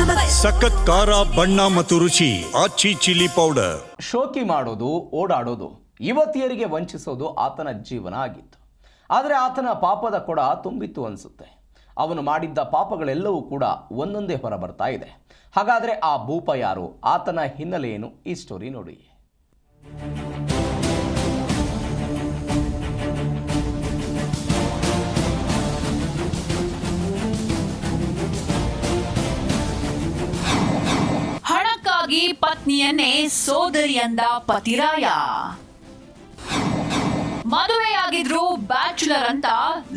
ಸಖತ್ ಖಾರ ಬಣ್ಣ ಮತ್ತು ರುಚಿ ಆಚಿ ಚಿಲ್ಲಿ ಪೌಡರ್. ಶೋಕಿ ಮಾಡೋದು, ಓಡಾಡೋದು, ಯುವತಿಯರಿಗೆ ವಂಚಿಸೋದು ಆತನ ಜೀವನ ಆಗಿತ್ತು. ಆದರೆ ಆತನ ಪಾಪದ ಕೊಡ ತುಂಬಿತ್ತು ಅನಿಸುತ್ತೆ. ಅವನು ಮಾಡಿದ್ದ ಪಾಪಗಳೆಲ್ಲವೂ ಕೂಡ ಒಂದೊಂದೇ ಹೊರ ಬರ್ತಾ ಇದೆ. ಹಾಗಾದರೆ ಆ ಭೂಪ ಯಾರು, ಆತನ ಹಿನ್ನೆಲೆ ಏನು, ಈ ಸ್ಟೋರಿ ನೋಡಿ. ಹಣಕ್ಕಾಗಿ ಪತ್ನಿಯನ್ನೇ ಸೋದರಿ ಅಂದ ಪತಿರಾಯ. ಮದುವೆಯಾಗಿದ್ರು ಬ್ಯಾಚುಲರ್ ಅಂತ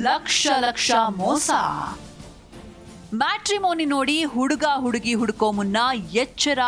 ಲಕ್ಷ ಲಕ್ಷ ಮೋಸ. ಮ್ಯಾಟ್ರಿಮೋನಿ ನೋಡಿ ಹುಡುಗ ಹುಡುಗಿ ಹುಡುಕೋ ಮುನ್ನ ಎಚ್ಚರ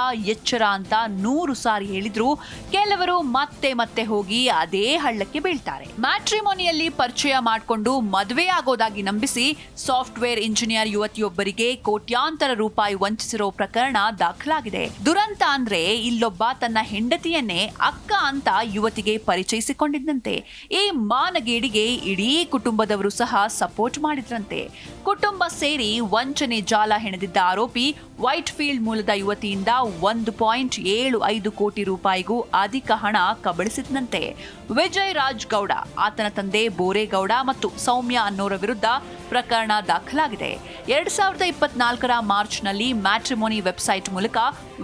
ಅಂತ 100 ಸಾರಿ ಹೇಳಿದ್ರು ಕೆಲವರು ಮತ್ತೆ ಮತ್ತೆ ಹೋಗಿ ಅದೇ ಹಳ್ಳಕ್ಕೆ ಬೀಳ್ತಾರೆ. ಮ್ಯಾಟ್ರಿಮೋನಿಯಲ್ಲಿ ಪರಿಚಯ ಮಾಡಿಕೊಂಡು ಮದುವೆ ಆಗೋದಾಗಿ ನಂಬಿಸಿ ಸಾಫ್ಟ್ವೇರ್ ಇಂಜಿನಿಯರ್ ಯುವತಿಯೊಬ್ಬರಿಗೆ ಕೋಟ್ಯಾಂತರ ರೂಪಾಯಿ ವಂಚಿಸಿರೋ ಪ್ರಕರಣ ದಾಖಲಾಗಿದೆ. ದುರಂತ ಅಂದ್ರೆ ಇಲ್ಲೊಬ್ಬ ತನ್ನ ಹೆಂಡತಿಯನ್ನೇ ಅಕ್ಕ ಅಂತ ಯುವತಿಗೆ ಪರಿಚಯಿಸಿಕೊಂಡಿದ್ದಂತೆ. ಈ ಮಾನಗೇಡಿಗೆ ಇಡೀ ಕುಟುಂಬದವರು ಸಹ ಸಪೋರ್ಟ್ ಮಾಡಿದ್ರಂತೆ. ಕುಟುಂಬ ಸೇರಿ ವಂಚನೆ ಜಾಲ ಹೆಣೆದಿದ್ದ ಆರೋಪಿ ವೈಟ್ ಫೀಲ್ಡ್ ಮೂಲದ ಯುವತಿಯಿಂದ 1.75 ಕೋಟಿ ರೂಪಾಯಿಗೂ ಅಧಿಕ ಹಣ ಕಬಳಿಸಿದಂತೆ. ವಿಜಯ್ ರಾಜ್ ಗೌಡ, ಆತನ ತಂದೆ ಬೋರೇಗೌಡ ಮತ್ತು ಸೌಮ್ಯ ಅನ್ನೋರ ವಿರುದ್ಧ ಪ್ರಕರಣ ದಾಖಲಾಗಿದೆ. 2024ರ ಮಾರ್ಚ್ನಲ್ಲಿ ಮ್ಯಾಟ್ರಿಮೋನಿ ವೆಬ್ಸೈಟ್ ಮೂಲಕ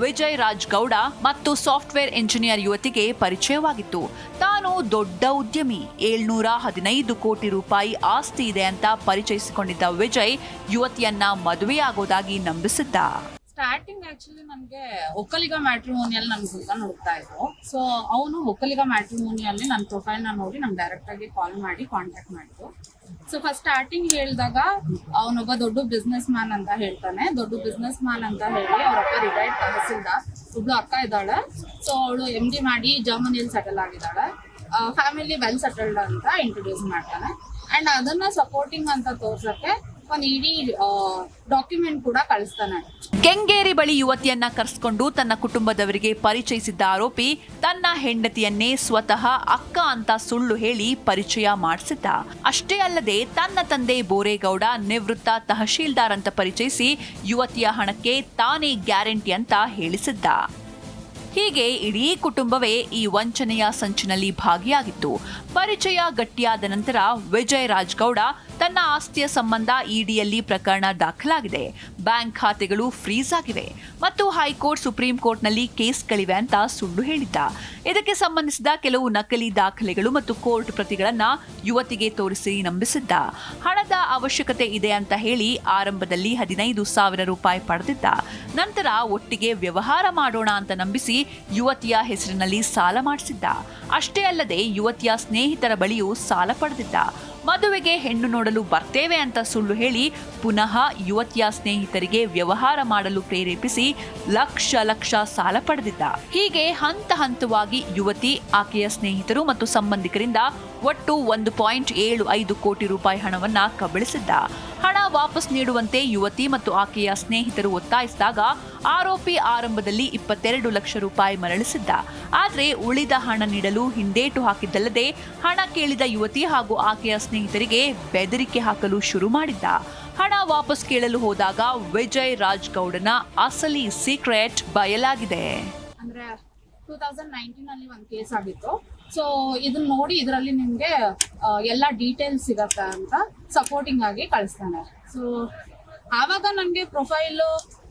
ವಿಜಯ್ ರಾಜ್ ಗೌಡ ಮತ್ತು ಸಾಫ್ಟ್ವೇರ್ ಇಂಜಿನಿಯರ್ ಯುವತಿಗೆ ಪರಿಚಯವಾಗಿತ್ತು. ತಾನು ದೊಡ್ಡ ಉದ್ಯಮಿ, 715 ಕೋಟಿ ರೂಪಾಯಿ ಆಸ್ತಿ ಇದೆ ಅಂತ ಪರಿಚಯಿಸಿಕೊಂಡಿದ್ದ ವಿಜಯ್ ಯುವತಿಯನ್ನ ಮದುವೆಯಾಗೋದಾಗಿ ನಂಬಿಸಿದ್ದ. ಸ್ಟಾರ್ಟಿಂಗ್ ಆಕ್ಚುಲಿ ನನಗೆ ಒಕ್ಕಲಿಗ ಮ್ಯಾಟ್ರಿಮೋನಿಯಲ್ಲಿ ನನ್ನ ಹುಡುಗ ನೋಡ್ತಾ ಇದ್ರು. ಸೊ ಅವನು ಒಕ್ಕಲಿಗ ಮ್ಯಾಟ್ರಿಮೋನಿಯಲ್ಲಿ ನನ್ನ ಪ್ರೊಫೈಲ್ನ ನೋಡಿ ನಂಗೆ ಡೈರೆಕ್ಟ್ ಆಗಿ ಕಾಲ್ ಮಾಡಿ ಕಾಂಟ್ಯಾಕ್ಟ್ ಮಾಡಿದ್ರು. ಸೊ ಫಸ್ಟ್ ಸ್ಟಾರ್ಟಿಂಗ್ ಹೇಳಿದಾಗ ಅವನೊಬ್ಬ ದೊಡ್ಡ ಬಿಸ್ನೆಸ್ ಮ್ಯಾನ್ ಅಂತ ಹೇಳ್ತಾನೆ. ದೊಡ್ಡ ಬಿಸ್ನೆಸ್ ಮ್ಯಾನ್ ಅಂತ ಹೇಳಿ ಅವರಪ್ಪ ರಿಟೈರ್ಡ್ ತಹಸೀಲ್ದಾರ್, ಒಬ್ಳು ಅಕ್ಕ ಇದ್ದಾಳೆ. ಸೊ ಅವಳು MD ಮಾಡಿ ಜರ್ಮನಿಯಲ್ಲಿ ಸೆಟಲ್ ಆಗಿದ್ದಾಳೆ. ಫ್ಯಾಮಿಲಿ ವೆಲ್ ಸೆಟಲ್ಡ್ ಅಂತ ಇಂಟ್ರೊಡ್ಯೂಸ್ ಮಾಡ್ತಾನೆ. ಅಂಡ್ ಅದನ್ನ ಸಪೋರ್ಟಿಂಗ್ ಅಂತ ತೋರ್ಸಕ್ಕೆ ಒಂದು ಇಡೀ ಡಾಕ್ಯುಮೆಂಟ್ ಕೂಡ ಕಳಿಸ್ತಾನೆ. ಕೆಂಗೇರಿ ಬಳಿ ಯುವತಿಯನ್ನ ಕರೆಸಿಕೊಂಡು ತನ್ನ ಕುಟುಂಬದವರಿಗೆ ಪರಿಚಯಿಸಿದ್ದ ಆರೋಪಿ ತನ್ನ ಹೆಂಡತಿಯನ್ನೇ ಸ್ವತಃ ಅಕ್ಕ ಅಂತ ಸುಳ್ಳು ಹೇಳಿ ಪರಿಚಯ ಮಾಡಿಸಿದ್ದ. ಅಷ್ಟೇ ಅಲ್ಲದೆ ತನ್ನ ತಂದೆ ಬೋರೇಗೌಡ ನಿವೃತ್ತ ತಹಶೀಲ್ದಾರ್ ಅಂತ ಪರಿಚಯಿಸಿ ಯುವತಿಯ ಹಣಕ್ಕೆ ತಾನೇ ಗ್ಯಾರಂಟಿ ಅಂತ ಹೇಳಿಸಿದ್ದ. ಹೀಗೆ ಇಡೀ ಕುಟುಂಬವೇ ಈ ವಂಚನೆಯ ಸಂಚಿನಲ್ಲಿ ಭಾಗಿಯಾಗಿತ್ತು. ಪರಿಚಯ ಗಟ್ಟಿಯಾದ ನಂತರ ವಿಜಯ್ ರಾಜ್ ಗೌಡ ತನ್ನ ಆಸ್ತಿಯ ಸಂಬಂಧ ಇಡಿಯಲ್ಲಿ ಪ್ರಕರಣ ದಾಖಲಾಗಿದೆ. ಬ್ಯಾಂಕ್ ಖಾತೆಗಳು ಫ್ರೀಸ್ ಆಗಿವೆ ಮತ್ತು ಹೈಕೋರ್ಟ್, ಸುಪ್ರೀಂ ಕೋರ್ಟ್ನಲ್ಲಿ ಕೇಸ್ಗಳಿವೆ ಅಂತ ಸುಳ್ಳು ಹೇಳಿದ್ದ. ಇದಕ್ಕೆ ಸಂಬಂಧಿಸಿದ ಕೆಲವು ನಕಲಿ ದಾಖಲೆಗಳು ಮತ್ತು ಕೋರ್ಟ್ ಪ್ರತಿಗಳನ್ನ ಯುವತಿಗೆ ತೋರಿಸಿ ನಂಬಿಸಿದ್ದ. ಹಣದ ಅವಶ್ಯಕತೆ ಇದೆ ಅಂತ ಹೇಳಿ ಆರಂಭದಲ್ಲಿ 15,000 ರೂಪಾಯಿ ಪಡೆದಿದ್ದ. ನಂತರ ಒಟ್ಟಿಗೆ ವ್ಯವಹಾರ ಮಾಡೋಣ ಅಂತ ನಂಬಿಸಿ ಯುವತಿಯ ಹೆಸರಿನಲ್ಲಿ ಸಾಲ ಮಾಡಿಸಿದ್ದ. ಅಷ್ಟೇ ಅಲ್ಲದೆ ಯುವತಿಯ ಸ್ನೇಹಿತರ ಬಳಿಯೂ ಸಾಲ ಪಡೆದಿದ್ದ. ಮದುವೆಗೆ ಹೆಣ್ಣು ನೋಡಲು ಬರ್ತೇವೆ ಅಂತ ಸುಳ್ಳು ಹೇಳಿ ಪುನಃ ಯುವತಿಯ ಸ್ನೇಹಿತರಿಗೆ ವ್ಯವಹಾರ ಮಾಡಲು ಪ್ರೇರೇಪಿಸಿ ಲಕ್ಷ ಲಕ್ಷ ಸಾಲ ಪಡೆದಿದ್ದ. ಹೀಗೆ ಹಂತ ಹಂತವಾಗಿ ಯುವತಿ, ಆಕೆಯ ಸ್ನೇಹಿತರು ಮತ್ತು ಸಂಬಂಧಿಕರಿಂದ ಒಟ್ಟು 1.75 ಕೋಟಿ ರೂಪಾಯಿ ಹಣವನ್ನ ಕಬಳಿಸಿದ್ದ. ಹಣ ವಾಪಸ್ ನೀಡುವಂತೆ ಯುವತಿ ಮತ್ತು ಆಕೆಯ ಸ್ನೇಹಿತರು ಒತ್ತಾಯಿಸಿದಾಗ ಆರೋಪಿ ಆರಂಭದಲ್ಲಿ 22 ಲಕ್ಷ ರೂಪಾಯಿ ಮರಳಿಸಿದ್ದ. ಆದರೆ ಉಳಿದ ಹಣ ನೀಡಲು ಹಿಂದೇಟು ಹಾಕಿದ್ದಲ್ಲದೆ ಹಣ ಕೇಳಿದ ಯುವತಿ ಹಾಗೂ ಆಕೆಯ ಸ್ನೇಹಿತರಿಗೆ ಬೆದರಿಕೆ ಹಾಕಲು ಶುರು ಮಾಡಿದ್ದ. ಹಣ ವಾಪಸ್ ಕೇಳಲು ಹೋದಾಗ ವಿಜಯ್ ರಾಜ್ ಗೌಡನ ಅಸಲಿ ಸೀಕ್ರೆಟ್ ಬಯಲಾಗಿದೆ. ಅಂದ್ರೆ 2019 ಒಂದು ಕೇಸ್ ಆಗಿತ್ತು. ಸೊ ಇದನ್ನ ನೋಡಿ ಇದರಲ್ಲಿ ನಿಮ್ಗೆ ಎಲ್ಲ ಡೀಟೇಲ್ಸ್ ಸಿಗತ್ತೆ ಅಂತ ಸಪೋರ್ಟಿಂಗ್ ಆಗಿ ಕಳಿಸ್ತಾನೆ. ಸೊ ಆವಾಗ ನನಗೆ ಪ್ರೊಫೈಲ್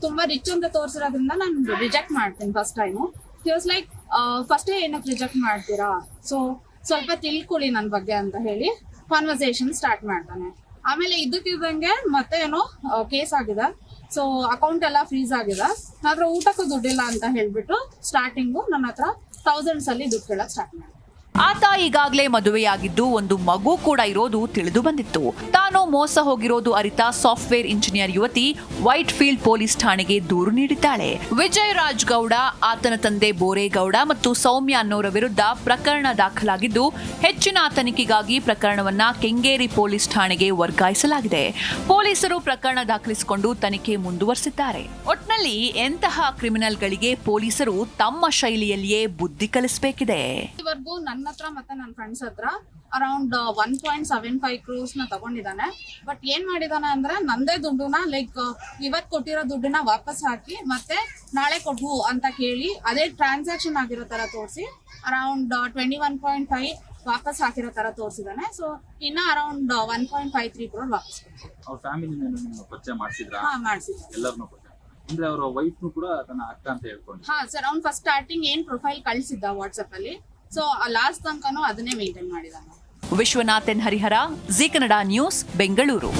ತುಂಬಾ ರಿಚ್ ಅಂತ ತೋರಿಸಿರೋದ್ರಿಂದ ನಾನು ರಿಜೆಕ್ಟ್ ಮಾಡ್ತೀನಿ ಫಸ್ಟ್ ಟೈಮು. ವಾಸ್ ಲೈಕ್ ಫಸ್ಟೇ ಏನಕ್ಕೆ ರಿಜೆಕ್ಟ್ ಮಾಡ್ತೀರಾ, ಸೊ ಸ್ವಲ್ಪ ತಿಳ್ಕೊಳ್ಳಿ ನನ್ನ ಬಗ್ಗೆ ಅಂತ ಹೇಳಿ ಕಾನ್ವರ್ಸೇಷನ್ ಸ್ಟಾರ್ಟ್ ಮಾಡ್ತಾನೆ. ಆಮೇಲೆ ಇದ್ದಕ್ಕಿದ್ದಂಗೆ ಮತ್ತೆ ಏನೋ ಕೇಸ್ ಆಗಿದೆ. ಸೊ ಅಕೌಂಟ್ ಎಲ್ಲ ಫ್ರೀಸ್ ಆಗಿದೆ. ನನ್ನ ಹತ್ರ ಊಟಕ್ಕೂ ದುಡ್ಡಿಲ್ಲ ಅಂತ ಹೇಳ್ಬಿಟ್ಟು ಸ್ಟಾರ್ಟಿಂಗು ನನ್ನ ಹತ್ರ 1000s ಅಲ್ಲಿ ದುಡ್ಡು ಕೇಳಕ್ ಸ್ಟಾರ್ಟ್ ಮಾಡಿ. ಆತ ಈಗಾಗಲೇ ಮದುವೆಯಾಗಿದ್ದು ಒಂದು ಮಗು ಕೂಡ ಇರೋದು ತಿಳಿದು ಬಂದಿತ್ತು. ತಾನು ಮೋಸ ಹೋಗಿರೋದು ಅರಿತ ಸಾಫ್ಟ್ವೇರ್ ಇಂಜಿನಿಯರ್ ಯುವತಿ ವೈಟ್ ಫೀಲ್ಡ್ ಪೊಲೀಸ್ ಠಾಣೆಗೆ ದೂರು ನೀಡಿದ್ದಾಳೆ. ವಿಜಯ್ ರಾಜ್ ಗೌಡ, ಆತನ ತಂದೆ ಬೋರೇಗೌಡ ಮತ್ತು ಸೌಮ್ಯ ಅನ್ನೋರ ವಿರುದ್ಧ ಪ್ರಕರಣ ದಾಖಲಾಗಿದ್ದು ಹೆಚ್ಚಿನ ತನಿಖೆಗಾಗಿ ಪ್ರಕರಣವನ್ನ ಕೆಂಗೇರಿ ಪೊಲೀಸ್ ಠಾಣೆಗೆ ವರ್ಗಾಯಿಸಲಾಗಿದೆ. ಪೊಲೀಸರು ಪ್ರಕರಣ ದಾಖಲಿಸಿಕೊಂಡು ತನಿಖೆ ಮುಂದುವರೆಸಿದ್ದಾರೆ. ಒಟ್ನಲ್ಲಿ ಎಂತಹ ಕ್ರಿಮಿನಲ್ಗಳಿಗೆ ಪೊಲೀಸರು ತಮ್ಮ ಶೈಲಿಯಲ್ಲಿಯೇ ಬುದ್ಧಿ ಕಲಿಸಬೇಕಿದೆ. ಇವರೆಗೂ ನನ್ನ ನನ್ನ ಹತ್ರ ಮತ್ತೆ ನನ್ನ ಫ್ರೆಂಡ್ಸ್ ಹತ್ರ ಅರೌಂಡ್ 1.75 crores ನ ತಗೊಂಡಿದ್ದಾನೆ. ಬಟ್ ಏನ್ ಮಾಡಿದಾನೆ ಅಂದ್ರೆ ನಂದೇ ದುಡ್ಡನ್ನ ಲೈಕ್ ಇವತ್ ಕೊಟ್ಟಿರೋ ದುಡ್ಡನ್ನ ವಾಪಸ್ ಹಾಕಿ ಮತ್ತೆ ನಾಳೆ ಕೊಡು ಅಂತ ಕೇಳಿ ಅದೇ ಟ್ರಾನ್ಸಾಕ್ಷನ್ ಆಗಿರೋ ತರ ತೋರಿಸಿ ಅರೌಂಡ್ 21.5 ವಾಪಸ್ ಹಾಕಿರೋ ತರ ತೋರಿಸಿದಾನೆ. ಸೊ ಇನ್ನ ಅರೌಂಡ್ 1.53 crore ವಾಪಸ್ ಅವ್ರ ಫ್ಯಾಮಿಲಿ ಪರಿಚಯ ಮಾಡಿಸಿದ್ರ? ಹಾ, ಮಾಡಿಸಿದ್ರು ಎಲ್ಲರನ್ನೂ ಪರಿಚಯ ಅಂದ್ರೆ ಅವರ ವೈಫ್ನು ಕೂಡ ತನ್ನ ಅಕ್ಕ ಅಂತ ಹೇಳ್ಕೊಂಡು? ಹಾ ಸರ್, ಅವ್ನು ಫಸ್ಟ್ ಸ್ಟಾರ್ಟಿಂಗ್ ಏನ್ ಪ್ರೊಫೈಲ್ ಕಳಿಸಿದ್ದ ವಾಟ್ಸ್ಆಪ್ ಅಲ್ಲಿ, ಸೊ ಲಾಸ್ಟ್ ತನಕನೂ ಅದನ್ನೇ ಮೇಂಟೈನ್ ಮಾಡಿದಾನೆ. ವಿಶ್ವನಾಥನ್ ಹರಿಹರ, ಜೀ ಕನ್ನಡ ನ್ಯೂಸ್, ಬೆಂಗಳೂರು.